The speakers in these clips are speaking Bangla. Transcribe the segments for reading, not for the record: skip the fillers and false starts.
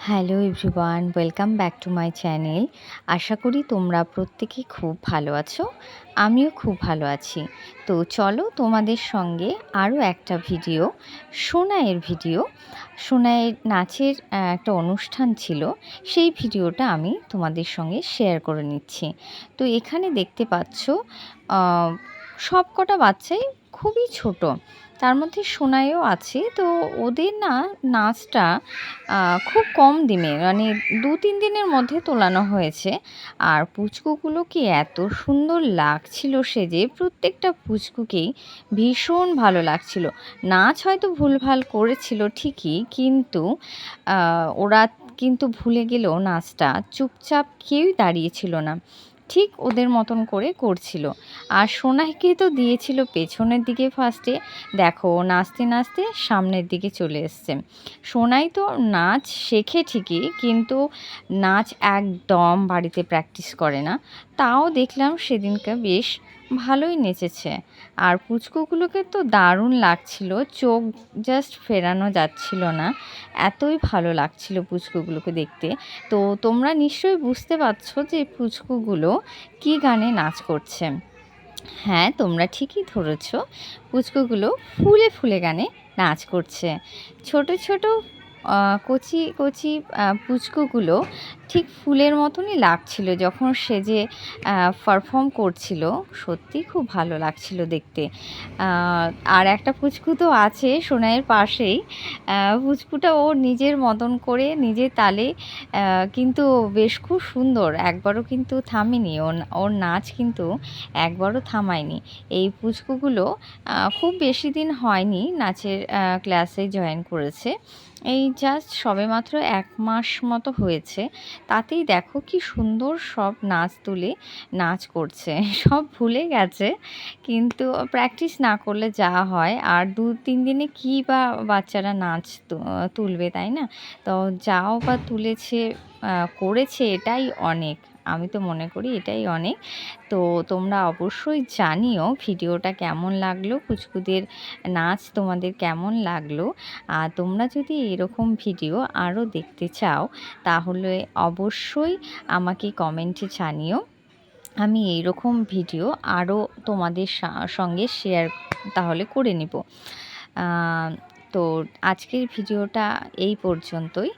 Hello everyone, welcome back to my channel. আশা করি তোমরা প্রত্যেকে খুব ভালো আছো। আমিও খুব ভালো আছি। তো চলো তোমাদের সঙ্গে আরও একটা ভিডিও, সোনাইয়ের ভিডিও, সোনাইয়ের নাচের একটা অনুষ্ঠান ছিল, সেই ভিডিওটা আমি তোমাদের সঙ্গে শেয়ার করে নিচ্ছি। তো এখানে দেখতে পাচ্ছ সব কটা বাচ্চাই খুবই ছোট, তার মধ্যে সোনাইও আছে। তো ওদের নাচটা খুব কম দিনের, মানে 2-3 দিনের মধ্যে তোলানো হয়েছে। আর পুচকুগুলোকে এত সুন্দর লাগছিল সেজে, প্রত্যেকটা পুচকুকেই ভীষণ ভালো লাগছিল। নাচ হয়তো ভুলভাল করেছিল ঠিকই, কিন্তু ওরা কিন্তু ভুলে গেলেও নাচটা চুপচাপ কেউই দাঁড়িয়েছিল না, ঠিক ওদের মতন করে করছিল। আর সোনাইকে তো দিয়েছিল পেছনের দিকে ফার্স্টে, দেখো নাচতে নাচতে সামনের দিকে চলে এসছে। সোনাই তো নাচ শেখে ঠিকই, কিন্তু নাচ একদম বাড়িতে প্র্যাকটিস করে না। তাও দেখলাম সেদিনকে বেশ ভালোই নেচেছে। আর পুচকুগুলোকে তো দারুণ লাগছিল, চোখ জাস্ট ফেরানো যাচ্ছিল না, এতই ভালো লাগছিল পুচকুগুলোকে দেখতে। তো তোমরা নিশ্চয়ই বুঝতে পারছো যে পুচকুগুলো কী গানে নাচ করছে। হ্যাঁ, তোমরা ঠিকই ধরেছ, পুচকুগুলো ফুলে ফুলে গানে নাচ করছে। ছোট ছোট কচি কচি পুচকুগুলো ঠিক ফুলের মতনই লাগছিল যখন সেজে পারফর্ম করছিল। সত্যি খুব ভালো লাগছিল দেখতে। আর একটা পুচকু তো আছে সোনাইয়ের পাশেই, পুচকুটা ওর নিজের মতন করে নিজের তালে, কিন্তু বেশ খুব সুন্দর, একবারও কিন্তু থামেনি, ওর নাচ কিন্তু একবারও থামায়নি। এই পুচকুগুলো খুব বেশি দিন হয়নি নাচের ক্লাসে জয়েন করেছে, এই জাস্ট সবেমাত্র 1 মাস মতো হয়েছে। তাতেই দেখো কি সুন্দর সব নাচ তুলে নাচ করছে। সব ভুলে গেছে, কিন্তু প্র্যাকটিস না করলে যা হয়, আর 2-3 দিনে কী বা বাচ্চারা নাচ তুলবে, তাই না? তো যাও বা তুলেছে, করেছে, এটাই অনেক। আমি তো মনে করি এটাই অনেক। তো তোমরা অবশ্যই জানিও ভিডিওটা কেমন লাগলো, পুচকুদের নাচ তোমাদের কেমন লাগলো। আর তোমরা যদি এরকম ভিডিও আরও দেখতে চাও, তাহলে অবশ্যই আমাকে কমেন্টে জানিও। আমি এইরকম ভিডিও আরও তোমাদের সঙ্গে শেয়ার তাহলে করে নিব। তো আজকের ভিডিওটা এই পর্যন্তই।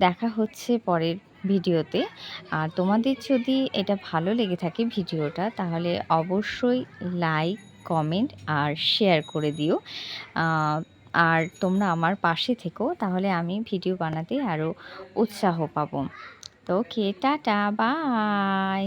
দেখা হচ্ছে পরের ভিডিওতে। আর তোমাদের যদি এটা ভালো লেগে থাকে ভিডিওটা, তাহলে অবশ্যই লাইক, কমেন্ট আর শেয়ার করে দিও। আর তোমরা আমার পাশে থেকো, তাহলে আমি ভিডিও বানাতে আরও উৎসাহ পাবো। তো ওকে, টাটা, বাই।